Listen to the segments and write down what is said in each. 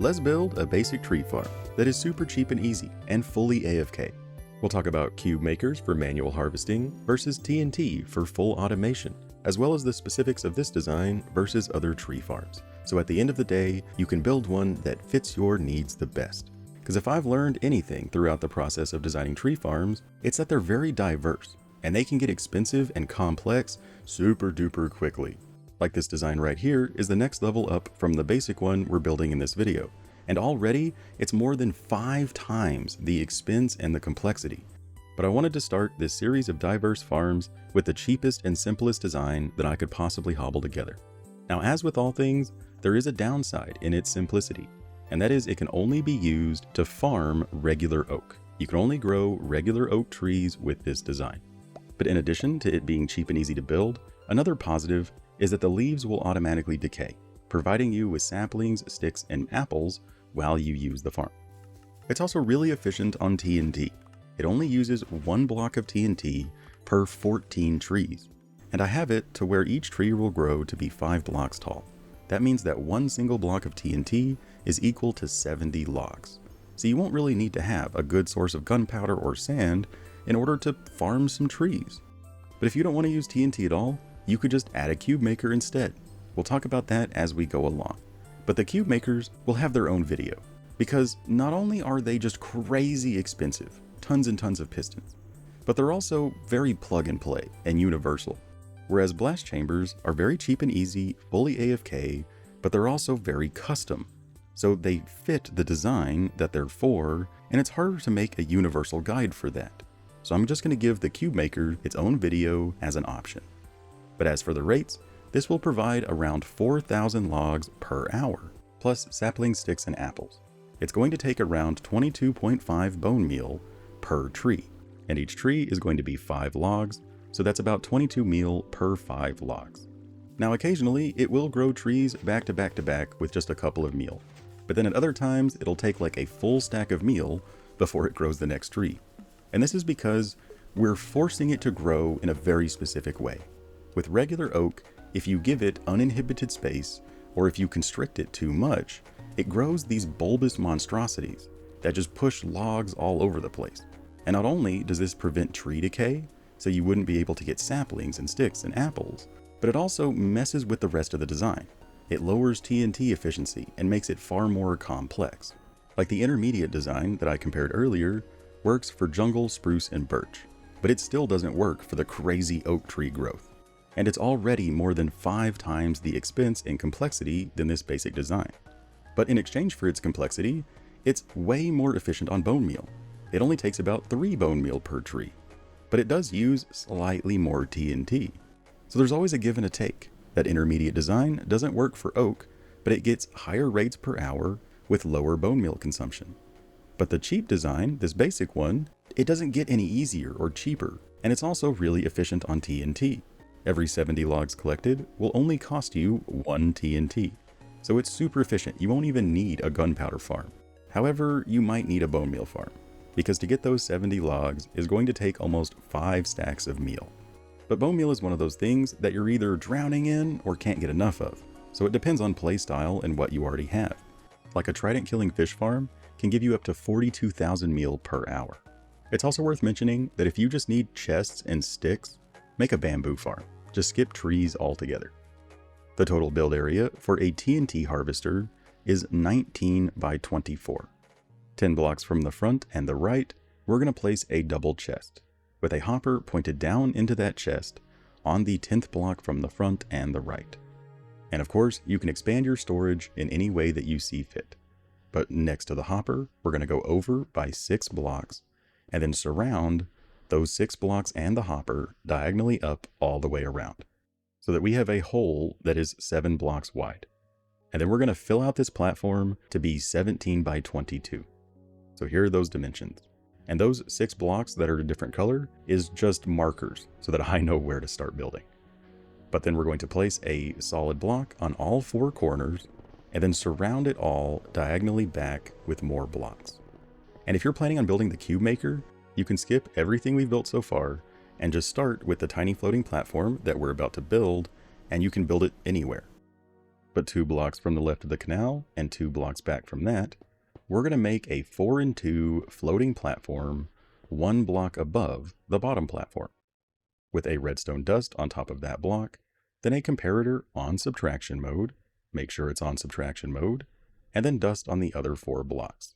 let's build a basic tree farm that is super cheap and easy and fully AFK. We'll talk about cube makers for manual harvesting versus TNT for full automation, as well as the specifics of this design versus other tree farms. So at the end of the day, you can build one that fits your needs the best. Because if I've learned anything throughout the process of designing tree farms, it's that they're very diverse, and they can get expensive and complex super duper quickly. Like this design right here is the next level up from the basic one we're building in this video. And already it's more than 5 times the expense and the complexity. But I wanted to start this series of diverse farms with the cheapest and simplest design that I could possibly hobble together. Now, as with all things, there is a downside in its simplicity, and that is it can only be used to farm regular oak. You can only grow regular oak trees with this design. But in addition to it being cheap and easy to build, another positive is that the leaves will automatically decay, providing you with saplings, sticks, and apples while you use the farm. It's also really efficient on TNT. It only uses 1 block of TNT per 14 trees, and I have it to where each tree will grow to be 5 blocks tall. That means that 1 single block of TNT is equal to 70 logs. So you won't really need to have a good source of gunpowder or sand in order to farm some trees. But if you don't want to use TNT at all, you could just add a cube maker instead. We'll talk about that as we go along. But the cube makers will have their own video, because not only are they just crazy expensive, tons and tons of pistons, but they're also very plug and play and universal. Whereas blast chambers are very cheap and easy, fully AFK, but they're also very custom. So they fit the design that they're for, and it's harder to make a universal guide for that. So I'm just going to give the cube maker its own video as an option. But as for the rates, this will provide around 4,000 logs per hour, plus sapling sticks and apples. It's going to take around 22.5 bone meal per tree, and each tree is going to be 5 logs, so that's about 22 meal per 5 logs. Now occasionally it will grow trees back to back to back with just a couple of meal, but then at other times it'll take like a full stack of meal before it grows the next tree. And this is because we're forcing it to grow in a very specific way. With regular oak, if you give it uninhibited space, or if you constrict it too much, it grows these bulbous monstrosities that just push logs all over the place. And not only does this prevent tree decay, so you wouldn't be able to get saplings and sticks and apples, but it also messes with the rest of the design. It lowers TNT efficiency and makes it far more complex. Like the intermediate design that I compared earlier works for jungle, spruce, and birch, but it still doesn't work for the crazy oak tree growth. And it's already more than 5 times the expense and complexity than this basic design. But in exchange for its complexity, it's way more efficient on bone meal. It only takes about 3 bone meal per tree, but it does use slightly more TNT. So there's always a give and a take. That intermediate design doesn't work for oak, but it gets higher rates per hour with lower bone meal consumption. But the cheap design, this basic one, it doesn't get any easier or cheaper, and it's also really efficient on TNT. Every 70 logs collected will only cost you 1 TNT. So it's super efficient. You won't even need a gunpowder farm. However, you might need a bone meal farm, because to get those 70 logs is going to take almost 5 stacks of meal. But bone meal is one of those things that you're either drowning in or can't get enough of. So it depends on playstyle and what you already have. Like a trident killing fish farm can give you up to 42,000 meal per hour. It's also worth mentioning that if you just need chests and sticks, make a bamboo farm. Just skip trees altogether. The total build area for a TNT harvester is 19 by 24. 10 blocks from the front and the right, we're going to place a double chest, with a hopper pointed down into that chest on the 10th block from the front and the right. And of course, you can expand your storage in any way that you see fit. But next to the hopper, we're going to go over by 6 blocks, and then surround those 6 blocks and the hopper diagonally up all the way around, so that we have a hole that is 7 blocks wide. And then we're going to fill out this platform to be 17 by 22. So here are those dimensions. And those 6 blocks that are a different color is just markers so that I know where to start building. But then we're going to place a solid block on all 4 corners and then surround it all diagonally back with more blocks. And if you're planning on building the cube maker, you can skip everything we've built so far and just start with the tiny floating platform that we're about to build, and you can build it anywhere. But 2 blocks from the left of the canal and 2 blocks back from that, we're going to make a 4x2 floating platform 1 block above the bottom platform, with a redstone dust on top of that block, then a comparator on subtraction mode, make sure it's on subtraction mode, and then dust on the other 4 blocks.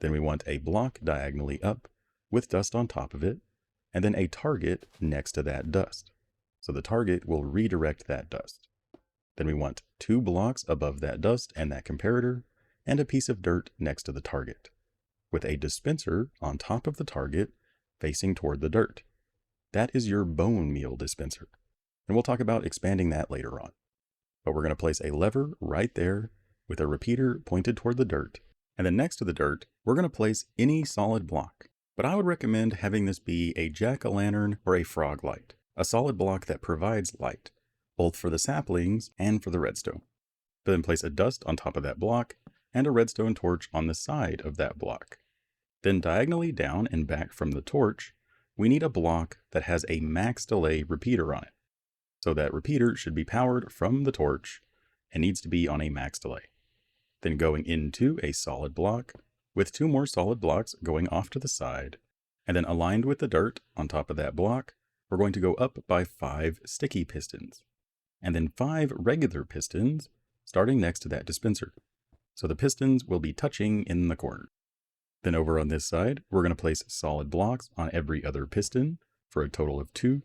Then we want a block diagonally up with dust on top of it, and then a target next to that dust. So the target will redirect that dust. Then we want 2 blocks above that dust and that comparator, and a piece of dirt next to the target, with a dispenser on top of the target facing toward the dirt. That is your bone meal dispenser. And we'll talk about expanding that later on. But we're going to place a lever right there with a repeater pointed toward the dirt. And then next to the dirt, we're going to place any solid block. But I would recommend having this be a jack-o'-lantern or a Froglight, a solid block that provides light, both for the saplings and for the redstone. But then place a dust on top of that block and a redstone torch on the side of that block. Then diagonally down and back from the torch, we need a block that has a max delay repeater on it. So that repeater should be powered from the torch and needs to be on a max delay. Then going into a solid block with 2 more solid blocks going off to the side, and then aligned with the dirt on top of that block, we're going to go up by 5 sticky pistons, and then 5 regular pistons starting next to that dispenser. So the pistons will be touching in the corner. Then over on this side, we're going to place solid blocks on every other piston for a total of 2,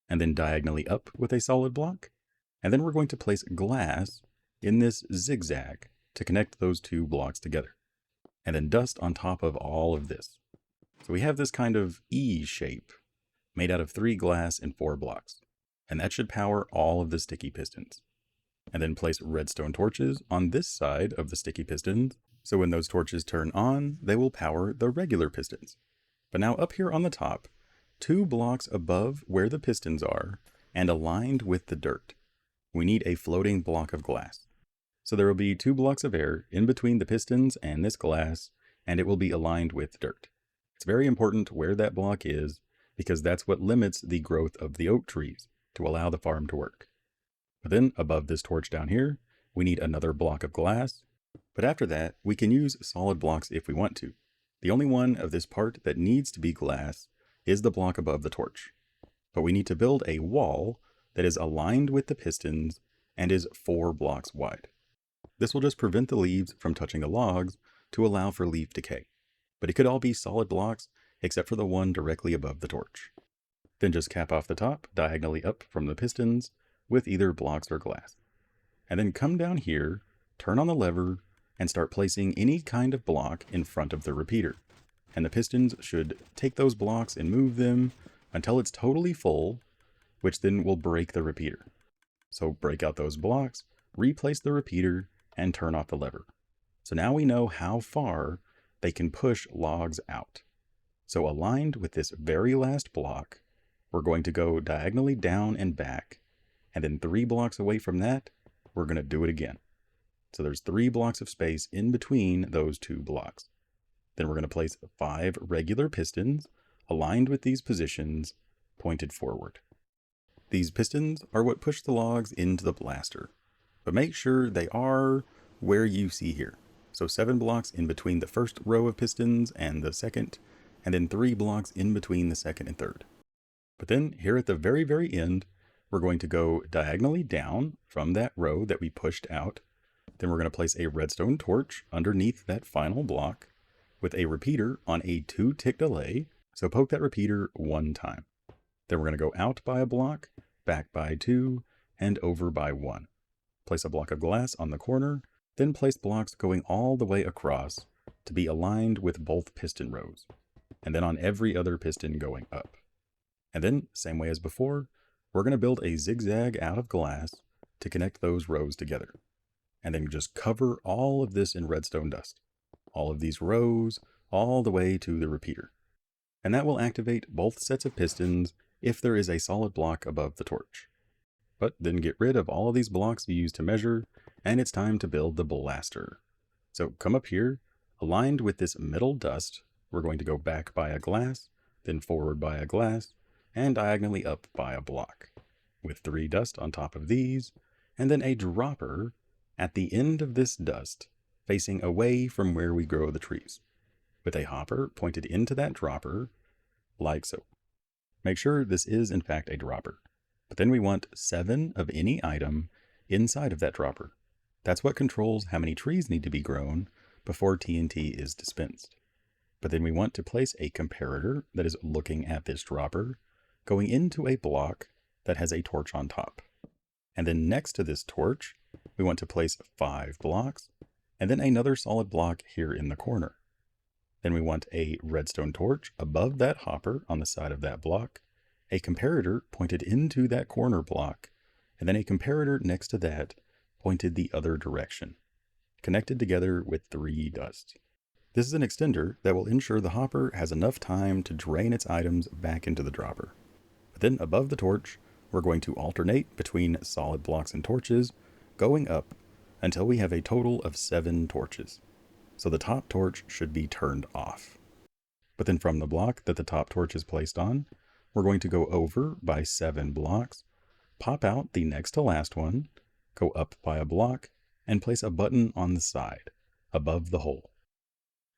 and then diagonally up with a solid block. And then we're going to place glass in this zigzag to connect those 2 blocks together, and then dust on top of all of this. So we have this kind of E shape made out of 3 glass and 4 blocks, and that should power all of the sticky pistons. And then place redstone torches on this side of the sticky pistons, so when those torches turn on, they will power the regular pistons. But now up here on the top, 2 blocks above where the pistons are, and aligned with the dirt, we need a floating block of glass. So there will be 2 blocks of air in between the pistons and this glass, and it will be aligned with dirt. It's very important where that block is, because that's what limits the growth of the oak trees to allow the farm to work. But then above this torch down here, we need another block of glass. But after that, we can use solid blocks if we want to. The only one of this part that needs to be glass is the block above the torch. But we need to build a wall that is aligned with the pistons and is 4 blocks wide. This will just prevent the leaves from touching the logs to allow for leaf decay. But it could all be solid blocks except for the one directly above the torch. Then just cap off the top diagonally up from the pistons with either blocks or glass. And then come down here, turn on the lever, and start placing any kind of block in front of the repeater. And the pistons should take those blocks and move them until it's totally full, which then will break the repeater. So break out those blocks, replace the repeater, and turn off the lever. So now we know how far they can push logs out. So aligned with this very last block, we're going to go diagonally down and back, and then 3 blocks away from that, we're going to do it again. So there's 3 blocks of space in between those 2 blocks. Then we're going to place 5 regular pistons aligned with these positions, pointed forward. These pistons are what push the logs into the blaster, but make sure they are where you see here. So 7 blocks in between the first row of pistons and the second, and then 3 blocks in between the second and third. But then here at the very, very end, we're going to go diagonally down from that row that we pushed out. Then we're going to place a redstone torch underneath that final block with a repeater on a 2-tick delay. So poke that repeater 1 time. Then we're going to go out by a block, back by 2, and over by 1. Place a block of glass on the corner, then place blocks going all the way across to be aligned with both piston rows, and then on every other piston going up. And then, same way as before, we're going to build a zigzag out of glass to connect those rows together. And then just cover all of this in redstone dust. All of these rows, all the way to the repeater. And that will activate both sets of pistons if there is a solid block above the torch. But then get rid of all of these blocks you used to measure, and it's time to build the blaster. So come up here, aligned with this middle dust, we're going to go back by a glass, then forward by a glass, and diagonally up by a block, with 3 dust on top of these, and then a dropper at the end of this dust, facing away from where we grow the trees, with a hopper pointed into that dropper, like so. Make sure this is in fact a dropper, but then we want 7 of any item inside of that dropper. That's what controls how many trees need to be grown before TNT is dispensed. But then we want to place a comparator that is looking at this dropper, going into a block that has a torch on top. And then next to this torch, we want to place 5 blocks, and then another solid block here in the corner. Then we want a redstone torch above that hopper on the side of that block, a comparator pointed into that corner block, and then a comparator next to that pointed the other direction, connected together with 3 dust. This is an extender that will ensure the hopper has enough time to drain its items back into the dropper. But then above the torch, we're going to alternate between solid blocks and torches, going up until we have a total of 7 torches. So the top torch should be turned off. But then from the block that the top torch is placed on, we're going to go over by 7 blocks, pop out the next to last one, go up by a block, and place a button on the side, above the hole.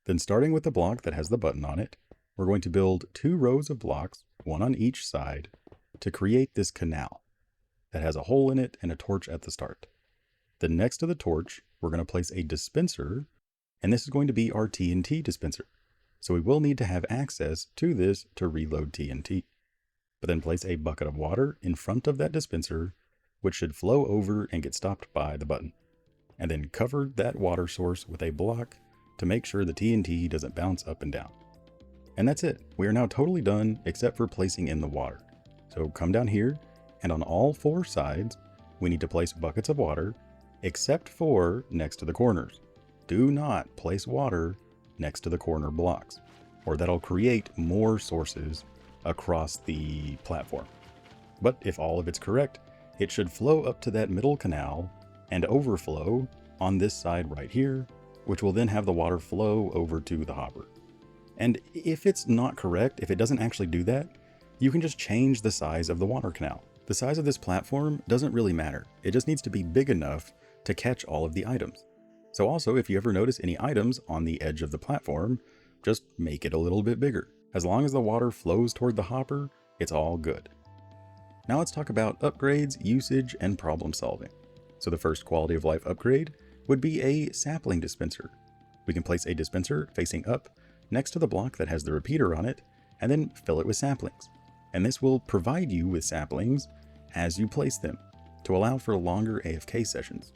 Then starting with the block that has the button on it, we're going to build 2 rows of blocks, one on each side, to create this canal that has a hole in it and a torch at the start. Then next to the torch, we're going to place a dispenser, and this is going to be our TNT dispenser. So we will need to have access to this to reload TNT. But then place a bucket of water in front of that dispenser, which should flow over and get stopped by the button. And then cover that water source with a block to make sure the TNT doesn't bounce up and down. And that's it. We are now totally done except for placing in the water. So come down here, and on all 4 sides, we need to place buckets of water, except for next to the corners. Do not place water next to the corner blocks, or that'll create more sources across the platform. But if all of it's correct, it should flow up to that middle canal and overflow on this side right here, which will then have the water flow over to the hopper. And if it's not correct, if it doesn't actually do that, you can just change the size of the water canal. The size of this platform doesn't really matter. It just needs to be big enough to catch all of the items. So also, if you ever notice any items on the edge of the platform, just make it a little bit bigger. As long as the water flows toward the hopper, it's all good. Now let's talk about upgrades, usage, and problem solving. So the first quality of life upgrade would be a sapling dispenser. We can place a dispenser facing up next to the block that has the repeater on it, and then fill it with saplings. And this will provide you with saplings as you place them to allow for longer AFK sessions.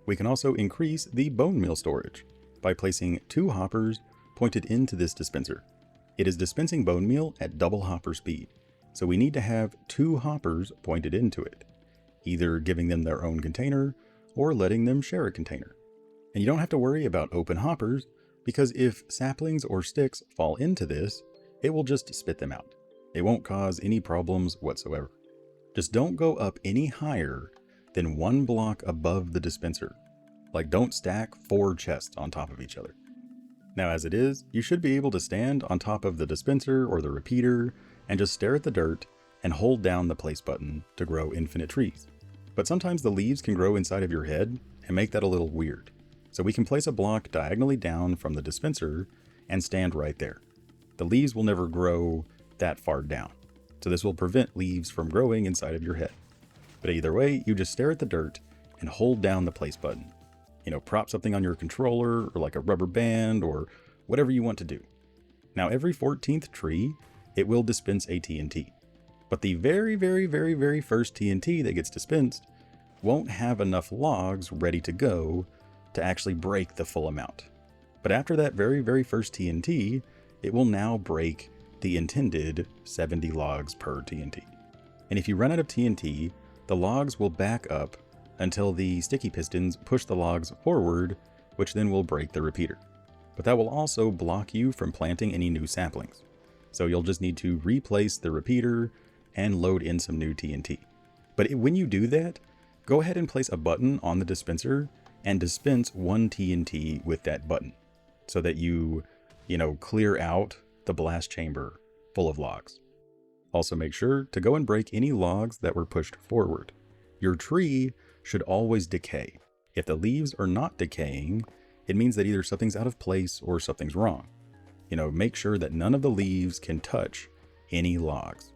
We can also increase the bone meal storage by placing 2 hoppers pointed into this dispenser. It is dispensing bone meal at double hopper speed, so we need to have 2 hoppers pointed into it, either giving them their own container or letting them share a container. And you don't have to worry about open hoppers, because if saplings or sticks fall into this, it will just spit them out. It won't cause any problems whatsoever. Just don't go up any higher than 1 block above the dispenser. Like, don't stack 4 chests on top of each other. Now as it is, you should be able to stand on top of the dispenser or the repeater and just stare at the dirt and hold down the place button to grow infinite trees. But sometimes the leaves can grow inside of your head and make that a little weird. So we can place a block diagonally down from the dispenser and stand right there. The leaves will never grow that far down, so this will prevent leaves from growing inside of your head. But either way, you just stare at the dirt and hold down the place button. You know, prop something on your controller or like a rubber band or whatever you want to do. Now every 14th tree, it will dispense a TNT. But the very first TNT that gets dispensed won't have enough logs ready to go to actually break the full amount. But after that very first TNT, it will now break the intended 70 logs per TNT. And if you run out of TNT, the logs will back up until the sticky pistons push the logs forward, which then will break the repeater. But that will also block you from planting any new saplings. So you'll just need to replace the repeater and load in some new TNT. But when you do that, go ahead and place a button on the dispenser and dispense 1 TNT with that button so that you clear out the blast chamber full of logs. Also make sure to go and break any logs that were pushed forward. Your tree should always decay. If the leaves are not decaying, it means that either something's out of place or something's wrong. Make sure that none of the leaves can touch any logs.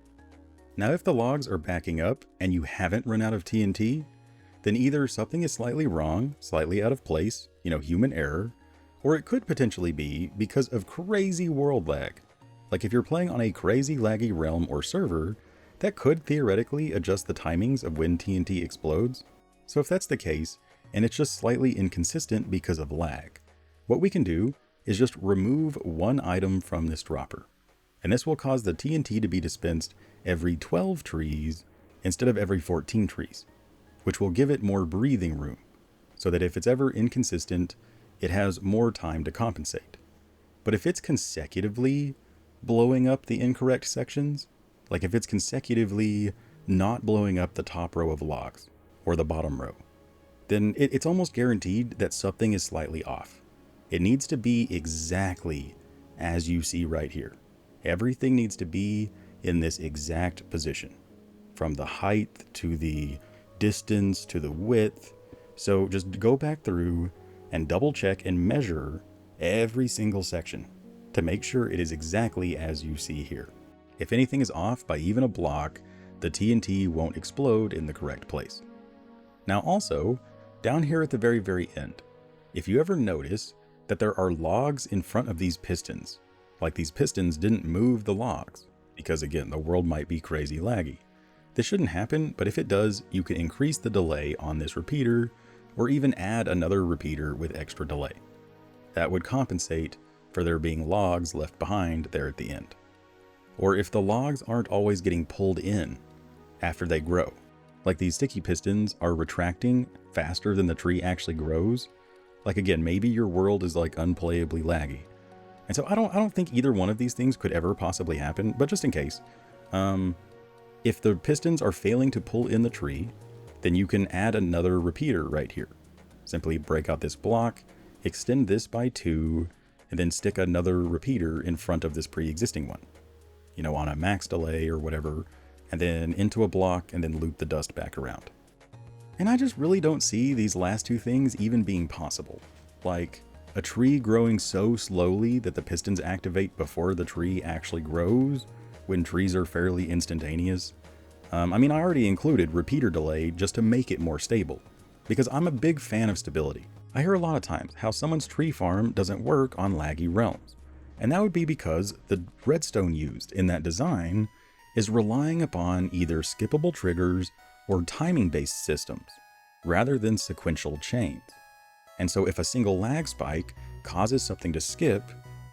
Now, if the logs are backing up and you haven't run out of TNT, then either something is slightly wrong, slightly out of place, human error, or it could potentially be because of crazy world lag. Like if you're playing on a crazy laggy realm or server, that could theoretically adjust the timings of when TNT explodes. So if that's the case, and it's just slightly inconsistent because of lag, what we can do is just remove one item from this dropper. And this will cause the TNT to be dispensed every 12 trees instead of every 14 trees, which will give it more breathing room, so that if it's ever inconsistent, it has more time to compensate. But if it's consecutively blowing up the incorrect sections, like if it's consecutively not blowing up the top row of logs or the bottom row, then it's almost guaranteed that something is slightly off. It needs to be exactly as you see right here. Everything needs to be in this exact position, from the height to the distance to the width. So just go back through and double check and measure every single section to make sure it is exactly as you see here. If anything is off by even a block, the TNT won't explode in the correct place. Now also, down here at the very, very end, if you ever notice that there are logs in front of these pistons, like these pistons didn't move the logs, because again, the world might be crazy laggy. This shouldn't happen, but if it does, you can increase the delay on this repeater, or even add another repeater with extra delay. That would compensate for there being logs left behind there at the end. Or if the logs aren't always getting pulled in after they grow, like these sticky pistons are retracting faster than the tree actually grows, like again, maybe your world is like unplayably laggy. And so I don't think either one of these things could ever possibly happen, but just in case, if the pistons are failing to pull in the tree, then you can add another repeater right here. Simply break out this block, extend this by 2, and then stick another repeater in front of this pre-existing one, on a max delay or whatever, and then into a block and then loop the dust back around. And I just really don't see these last two things even being possible. Like a tree growing so slowly that the pistons activate before the tree actually grows, when trees are fairly instantaneous. I already included repeater delay just to make it more stable, because I'm a big fan of stability. I hear a lot of times how someone's tree farm doesn't work on laggy realms, and that would be because the redstone used in that design is relying upon either skippable triggers or timing-based systems, rather than sequential chains. And so if a single lag spike causes something to skip,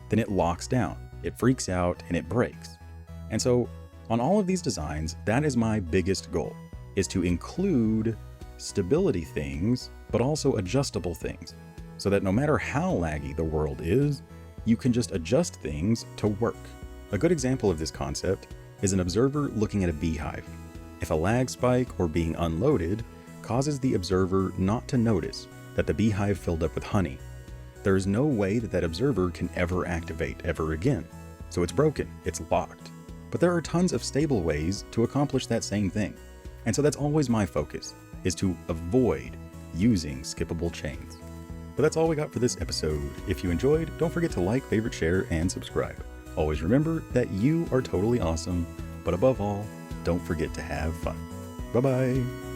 then it locks down, it freaks out, and it breaks. And so on all of these designs, that is my biggest goal, is to include stability things, but also adjustable things, so that no matter how laggy the world is, you can just adjust things to work. A good example of this concept is an observer looking at a beehive. If a lag spike or being unloaded causes the observer not to notice that the beehive filled up with honey, there is no way that that observer can ever activate ever again. So it's broken, it's locked. But there are tons of stable ways to accomplish that same thing. And so that's always my focus, is to avoid using skippable chains. But that's all we got for this episode. If you enjoyed, don't forget to like, favorite, share, and subscribe. Always remember that you are totally awesome, but above all, don't forget to have fun. Bye-bye.